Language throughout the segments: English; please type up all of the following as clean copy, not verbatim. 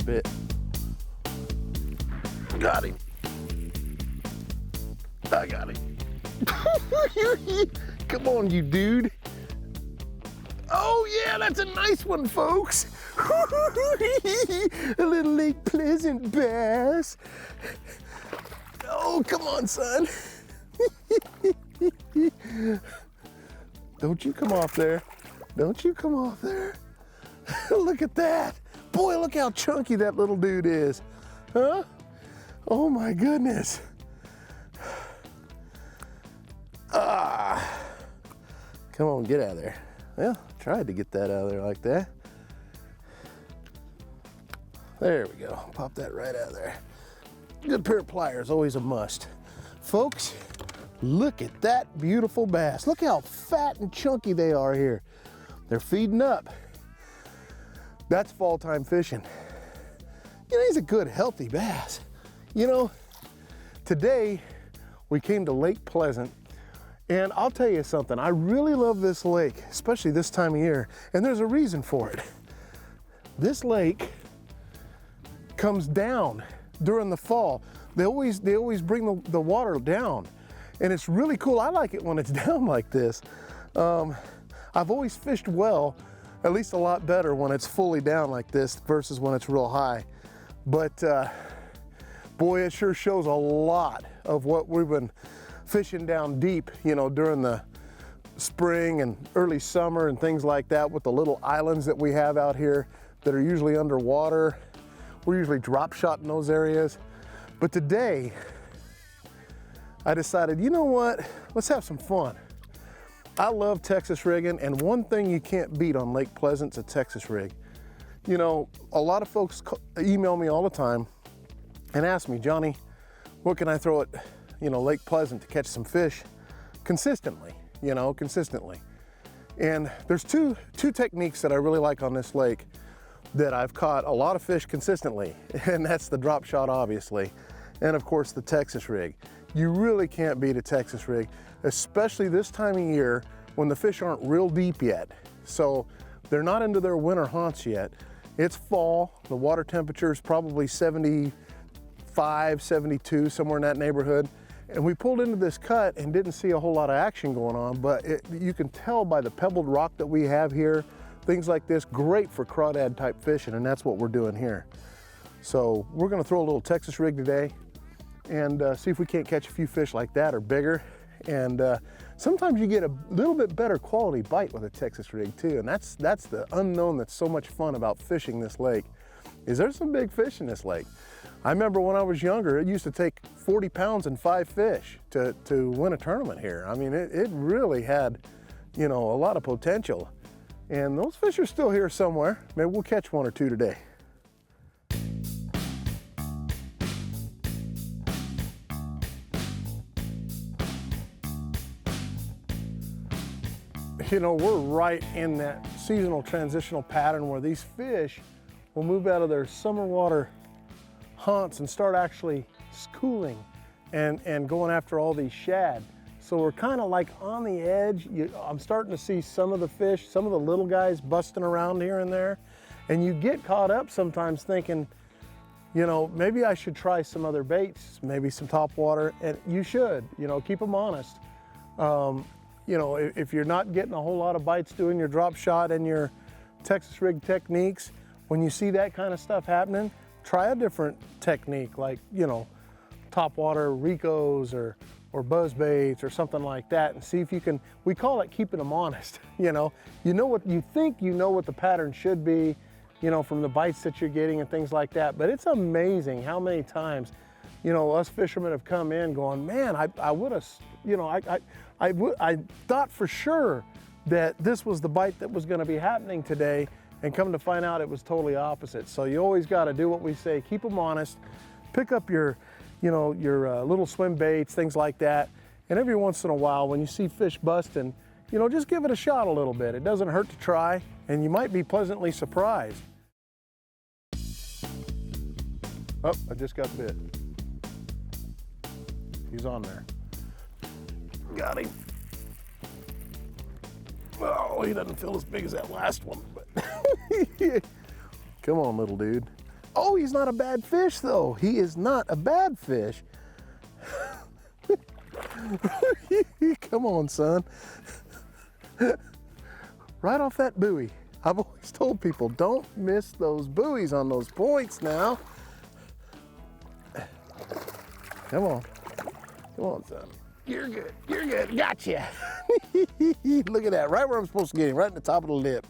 bit. Got him. I got him. Come on, you dude. Oh yeah, that's a nice one, folks. A little Lake Pleasant bass. Oh, come on, son. Don't you come off there. Don't you come off there. Look at that. Boy, look how chunky that little dude is. Huh? Oh my goodness. Come on, get out of there. Well, tried to get that out of there like that. There we go. Pop that right out of there. Good pair of pliers, always a must. Folks, look at that beautiful bass. Look how fat and chunky they are here. They're feeding up. That's fall time fishing. You know, he's a good, healthy bass. You know, today we came to Lake Pleasant, and I'll tell you something, I really love this lake, especially this time of year, and there's a reason for it. This lake comes down during the fall. They always bring the water down, and it's really cool. I like it when it's down like this. I've always fished well, at least a lot better when it's fully down like this versus when it's real high. But boy, it sure shows a lot of what we've been fishing down deep, you know, during the spring and early summer and things like that, with the little islands that we have out here that are usually underwater. We're usually drop shot in those areas. But today, I decided, you know what, let's have some fun. I love Texas rigging, and one thing you can't beat on Lake Pleasant's a Texas rig. You know, a lot of folks email me all the time and ask me, Johnny, what can I throw at, you know, Lake Pleasant to catch some fish consistently, you know, consistently. And there's two techniques that I really like on this lake that I've caught a lot of fish consistently, and that's the drop shot, obviously, and of course the Texas rig. You really can't beat a Texas rig, especially this time of year when the fish aren't real deep yet. So they're not into their winter haunts yet. It's fall, the water temperature is probably 75, 72, somewhere in that neighborhood. And we pulled into this cut and didn't see a whole lot of action going on, but you can tell by the pebbled rock that we have here, things like this, great for crawdad type fishing, and that's what we're doing here. So we're gonna throw a little Texas rig today and see if we can't catch a few fish like that or bigger. And sometimes you get a little bit better quality bite with a Texas rig too, and that's the unknown that's so much fun about fishing this lake, is there's some big fish in this lake. I remember when I was younger, it used to take 40 pounds and 5 fish to win a tournament here. I mean, it really had, you know, a lot of potential. And those fish are still here somewhere. Maybe we'll catch 1 or 2 today. You know, we're right in that seasonal transitional pattern where these fish will move out of their summer water haunts and start actually schooling and going after all these shad. So we're kind of like on the edge. I'm starting to see some of the fish, some of the little guys busting around here and there. And you get caught up sometimes thinking, you know, maybe I should try some other baits, maybe some top water, and you should, you know, keep them honest. You know, if you're not getting a whole lot of bites doing your drop shot and your Texas rig techniques, when you see that kind of stuff happening, try a different technique, like, you know, top water Ricos or buzz baits or something like that, and see if you can, we call it keeping them honest. You know what you think, you know what the pattern should be, you know, from the bites that you're getting and things like that. But it's amazing how many times, you know, us fishermen have come in going, man, I would have, you know, I thought for sure that this was the bite that was going to be happening today, and come to find out it was totally opposite. So you always got to do what we say, keep them honest, pick up your, you know, your little swim baits, things like that. And every once in a while, when you see fish busting, you know, just give it a shot a little bit. It doesn't hurt to try, and you might be pleasantly surprised. Oh, I just got bit. He's on there. Got him. Oh, he doesn't feel as big as that last one, but come on, little dude. Oh, he's not a bad fish though. He is not a bad fish. Come on, son. Right off that buoy. I've always told people, don't miss those buoys on those points now. Come on. Come on, son. You're good. You're good. Gotcha. Look at that. Right where I'm supposed to get him. Right in the top of the lip.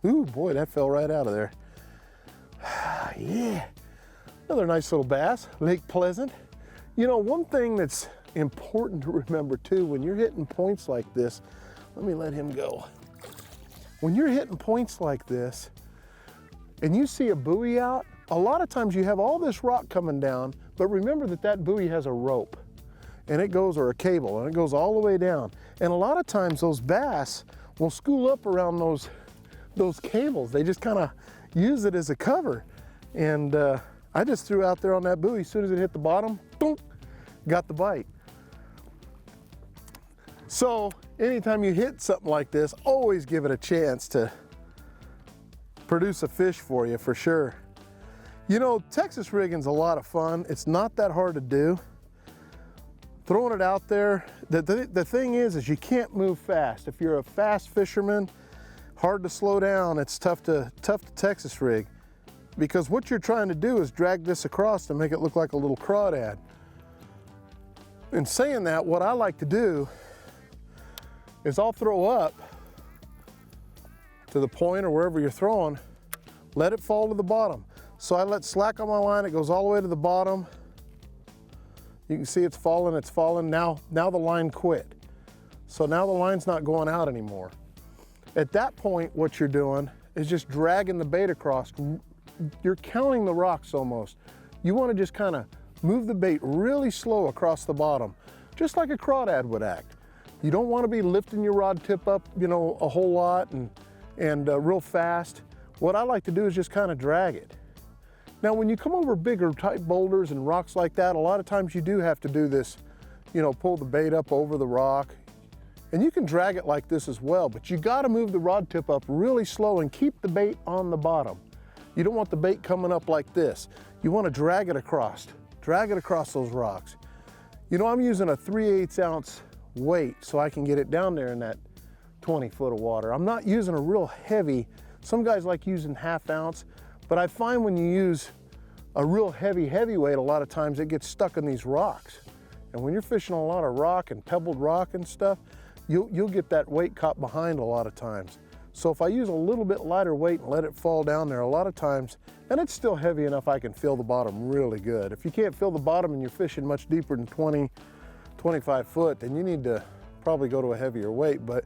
Ooh, boy, that fell right out of there. Yeah. Another nice little bass. Lake Pleasant. You know, one thing that's important to remember too, when you're hitting points like this, let me let him go. When you're hitting points like this and you see a buoy out, a lot of times you have all this rock coming down, but remember that that buoy has a rope and it goes, or a cable, and it goes all the way down. And a lot of times those bass will school up around those cables. They just kind of use it as a cover. And I just threw out there on that buoy. As soon as it hit the bottom, boom, got the bite. So anytime you hit something like this, always give it a chance to produce a fish for you, for sure. You know, Texas rigging's a lot of fun. It's not that hard to do. Throwing it out there, the thing is you can't move fast. If you're a fast fisherman, hard to slow down, it's tough to Texas rig, because what you're trying to do is drag this across to make it look like a little crawdad. In saying that, what I like to do is I'll throw up to the point or wherever you're throwing, let it fall to the bottom. So I let slack on my line, it goes all the way to the bottom. You can see it's falling. Now the line quit. So now the line's not going out anymore. At that point, what you're doing is just dragging the bait across. You're counting the rocks almost. You want to just kind of move the bait really slow across the bottom, just like a crawdad would act. You don't want to be lifting your rod tip up, you know, a whole lot and real fast. What I like to do is just kind of drag it. Now, when you come over bigger type boulders and rocks like that, a lot of times you do have to do this, you know, pull the bait up over the rock. And you can drag it like this as well, but you got to move the rod tip up really slow and keep the bait on the bottom. You don't want the bait coming up like this. You want to drag it across those rocks. You know, I'm using a 3/8 ounce weight so I can get it down there in that 20 foot of water. I'm not using a real heavy, some guys like using 1/2 ounce, but I find when you use a real heavy weight, a lot of times it gets stuck in these rocks. And when you're fishing a lot of rock and pebbled rock and stuff, you'll get that weight caught behind a lot of times. So if I use a little bit lighter weight and let it fall down there a lot of times, and it's still heavy enough I can feel the bottom really good. If you can't feel the bottom and you're fishing much deeper than 20, 25 foot, then you need to probably go to a heavier weight, but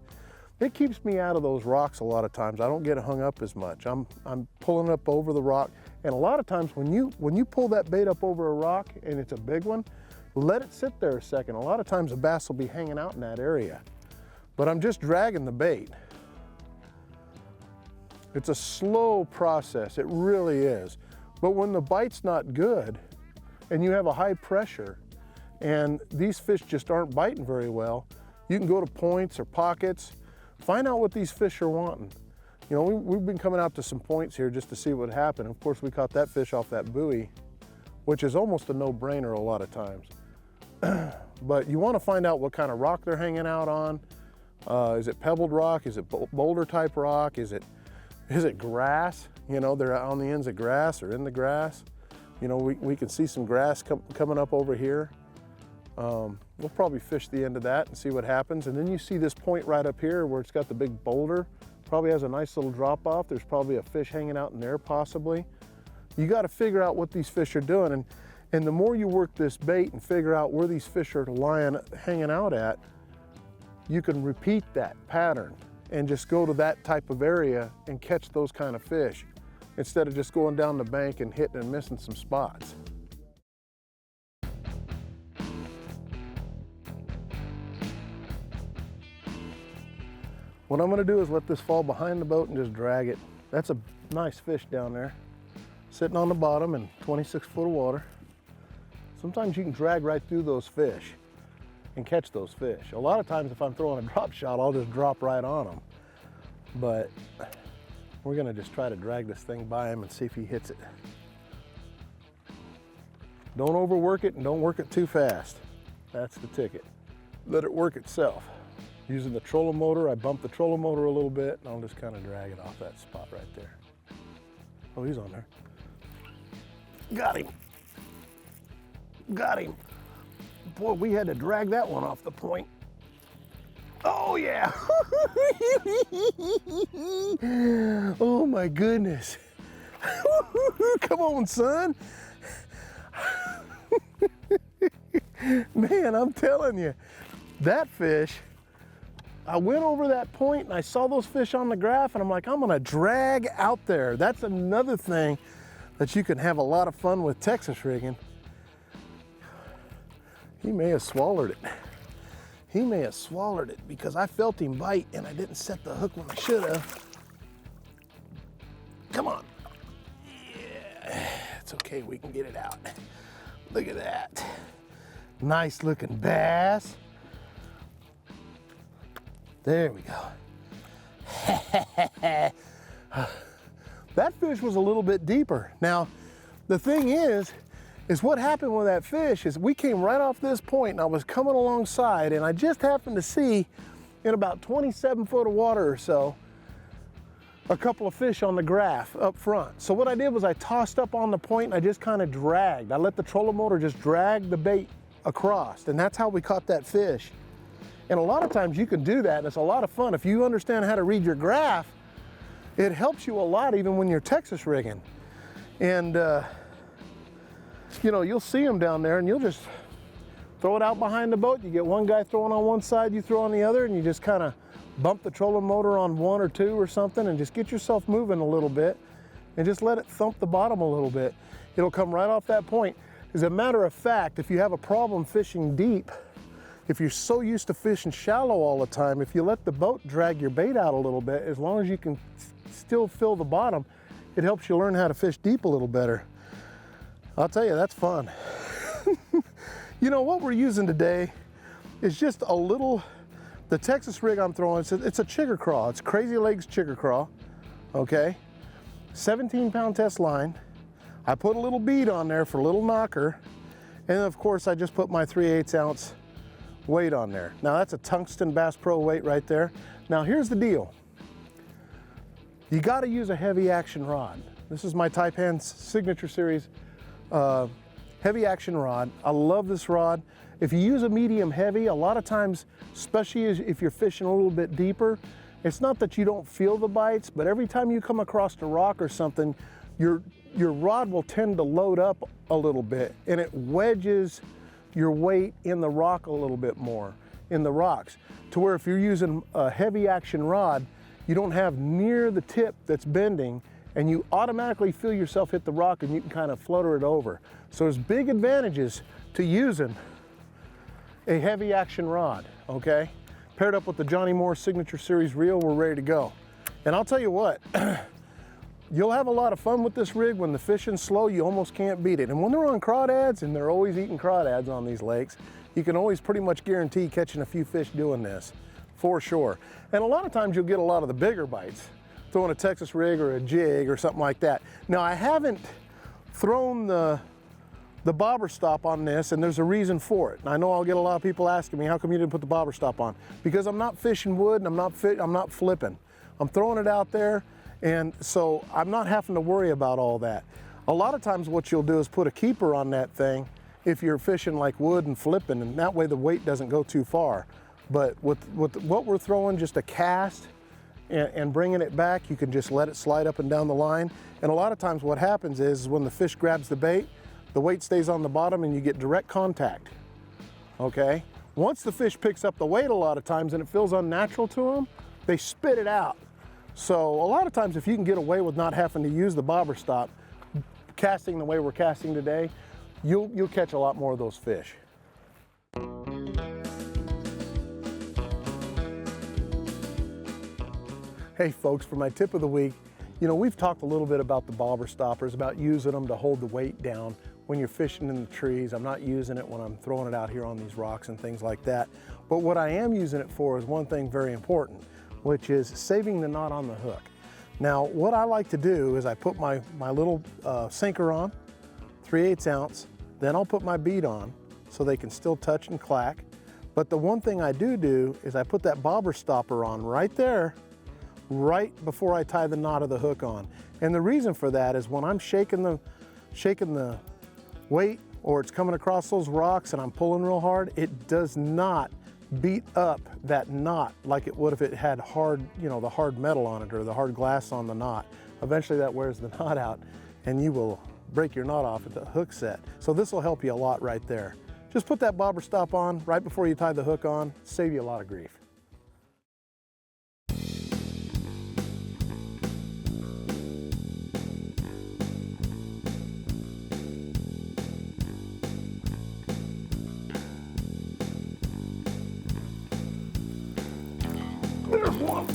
it keeps me out of those rocks a lot of times. I don't get hung up as much. I'm pulling up over the rock, and a lot of times when you pull that bait up over a rock and it's a big one, let it sit there a second. A lot of times the bass will be hanging out in that area. But I'm just dragging the bait. It's a slow process, it really is. But when the bite's not good and you have a high pressure and these fish just aren't biting very well, you can go to points or pockets, find out what these fish are wanting. You know, we've been coming out to some points here just to see what happened. Of course, we caught that fish off that buoy, which is almost a no-brainer a lot of times. But you want to find out what kind of rock they're hanging out on. Is it pebbled rock? Is it boulder type rock? Is it grass? You know, they're on the ends of grass or in the grass. You know, we can see some grass coming up over here. We'll probably fish the end of that and see what happens. And then you see this point right up here where it's got the big boulder. Probably has a nice little drop off. There's probably a fish hanging out in there possibly. You got to figure out what these fish are doing. And the more you work this bait and figure out where these fish are hanging out at, you can repeat that pattern and just go to that type of area and catch those kind of fish instead of just going down the bank and hitting and missing some spots. What I'm gonna do is let this fall behind the boat and just drag it. That's a nice fish down there, sitting on the bottom in 26 foot of water. Sometimes you can drag right through those fish and catch those fish. A lot of times if I'm throwing a drop shot, I'll just drop right on them. But we're gonna just try to drag this thing by him and see if he hits it. Don't overwork it and don't work it too fast. That's the ticket. Let it work itself. Using the trolling motor, I bump the trolling motor a little bit and I'll just kind of drag it off that spot right there. Oh, he's on there. Got him. Got him. Boy, we had to drag that one off the point. Oh yeah. Oh my goodness. Come on, son. Man, I'm telling you, that fish, I went over that point and I saw those fish on the graph and I'm like, I'm gonna drag out there. That's another thing that you can have a lot of fun with Texas rigging. He may have swallowed it. He may have swallowed it because I felt him bite and I didn't set the hook when I should have. Come on. Yeah, it's okay, we can get it out. Look at that. Nice looking bass. There we go. That fish was a little bit deeper. Now, the thing is what happened with that fish is we came right off this point and I was coming alongside and I just happened to see in about 27 foot of water or so, a couple of fish on the graph up front. So what I did was I tossed up on the point and I just kind of dragged. I let the trolling motor just drag the bait across, and that's how we caught that fish. And a lot of times you can do that and it's a lot of fun. If you understand how to read your graph, it helps you a lot even when you're Texas rigging. And you know, you'll see them down there and you'll just throw it out behind the boat. You get one guy throwing on one side, you throw on the other, and you just kind of bump the trolling motor on one or two or something and just get yourself moving a little bit and just let it thump the bottom a little bit. It'll come right off that point. As a matter of fact, if you have a problem fishing deep, if you're so used to fishing shallow all the time, if you let the boat drag your bait out a little bit, as long as you can still fill the bottom, it helps you learn how to fish deep a little better. I'll tell you, that's fun. You know, what we're using today is just a little, the Texas rig I'm throwing, it's a chigger craw. It's Crazy Legs chigger craw, okay? 17-pound test line. I put a little bead on there for a little knocker. And of course, I just put my 3/8 ounce weight on there. Now that's a Tungsten Bass Pro weight right there. Now here's the deal. You gotta use a heavy action rod. This is my Taipan Signature Series heavy action rod. I love this rod. If you use a medium heavy, a lot of times, especially if you're fishing a little bit deeper, it's not that you don't feel the bites, but every time you come across a rock or something, your rod will tend to load up a little bit and it wedges your weight in the rock a little bit more, in the rocks, to where if you're using a heavy action rod, you don't have near the tip that's bending and you automatically feel yourself hit the rock and you can kind of flutter it over. So there's big advantages to using a heavy action rod, okay? Paired up with the Johnny Moore Signature Series reel, we're ready to go. And I'll tell you what, you'll have a lot of fun with this rig. When the fishing's slow, you almost can't beat it. And when they're on crawdads, and they're always eating crawdads on these lakes, you can always pretty much guarantee catching a few fish doing this, for sure. And a lot of times you'll get a lot of the bigger bites, throwing a Texas rig or a jig or something like that. Now I haven't thrown the bobber stop on this, and there's a reason for it. And I know I'll get a lot of people asking me, how come you didn't put the bobber stop on? Because I'm not fishing wood and I'm not flipping. I'm throwing it out there, and so I'm not having to worry about all that. A lot of times what you'll do is put a keeper on that thing if you're fishing like wood and flipping, and that way the weight doesn't go too far. But with what we're throwing, just a cast and bringing it back, you can just let it slide up and down the line. And a lot of times what happens is when the fish grabs the bait, the weight stays on the bottom and you get direct contact, okay? Once the fish picks up the weight a lot of times and it feels unnatural to them, they spit it out. So a lot of times if you can get away with not having to use the bobber stop, casting the way we're casting today, you'll catch a lot more of those fish. Hey folks, for my tip of the week, you know, we've talked a little bit about the bobber stoppers, about using them to hold the weight down when you're fishing in the trees. I'm not using it when I'm throwing it out here on these rocks and things like that. But what I am using it for is one thing very important, which is saving the knot on the hook. Now, what I like to do is I put my little sinker on, 3/8 ounce, Then I'll put my bead on so they can still touch and clack. But the one thing I do is I put that bobber stopper on right there, right before I tie the knot of the hook on. And the reason for that is when I'm shaking the weight or it's coming across those rocks and I'm pulling real hard, it does not beat up that knot like it would if it had hard, the hard metal on it or the hard glass on the knot. Eventually that wears the knot out and you will break your knot off at the hook set. So this will help you a lot right there. Just put that bobber stop on right before you tie the hook on, save you a lot of grief. There's one.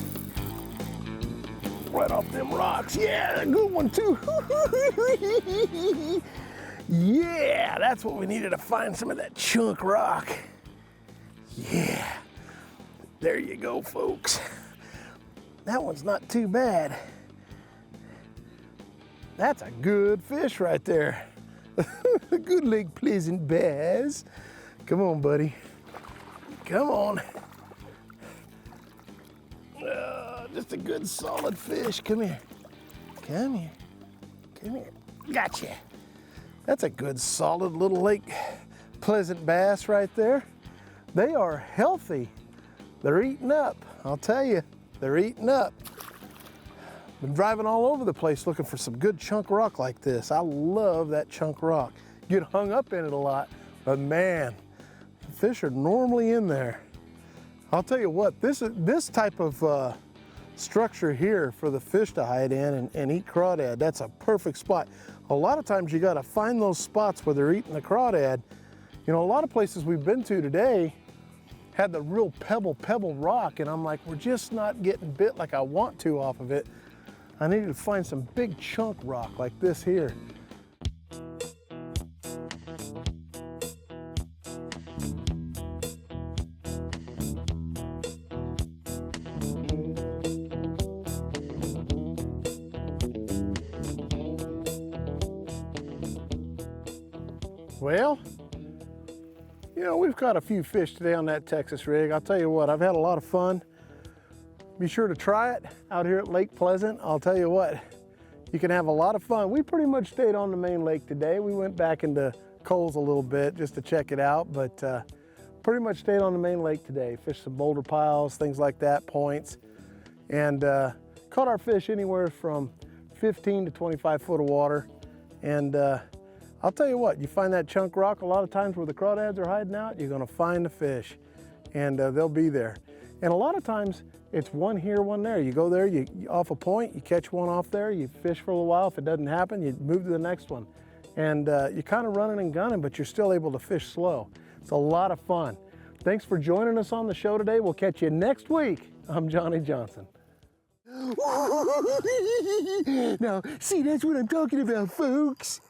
Right off them rocks. Yeah, a good one too. Yeah, that's what we needed to find some of that chunk rock. Yeah, there you go, folks. That one's not too bad. That's a good fish right there. Good Lake Pleasant bass. Come on, buddy. Come on. Just a good solid fish. Come here. Come here. Come here. Gotcha. That's a good solid little Lake Pleasant bass right there. They are healthy. They're eating up. I'll tell you, they're eating up. Been driving all over the place looking for some good chunk rock like this. I love that chunk rock. Get hung up in it a lot, but man, fish are normally in there. I'll tell you what, this type of structure here for the fish to hide in and eat crawdad, that's a perfect spot. A lot of times you gotta find those spots where they're eating the crawdad. A lot of places we've been to today had the real pebble rock, and I'm like, we're just not getting bit like I want to off of it. I needed to find some big chunk rock like this here. Well, we've caught a few fish today on that Texas rig. I'll tell you what, I've had a lot of fun. Be sure to try it out here at Lake Pleasant. I'll tell you what, you can have a lot of fun. We pretty much stayed on the main lake today. We went back into Coles a little bit just to check it out, but pretty much stayed on the main lake today. Fished some boulder piles, things like that, points, and caught our fish anywhere from 15 to 25 foot of water. And I'll tell you what, you find that chunk rock a lot of times where the crawdads are hiding out, you're gonna find the fish, and they'll be there. And a lot of times, it's one here, one there. You go there, you off a point, you catch one off there, you fish for a little while. If it doesn't happen, you move to the next one. And you're kind of running and gunning, but you're still able to fish slow. It's a lot of fun. Thanks for joining us on the show today. We'll catch you next week. I'm Johnny Johnson. Now, see, that's what I'm talking about, folks.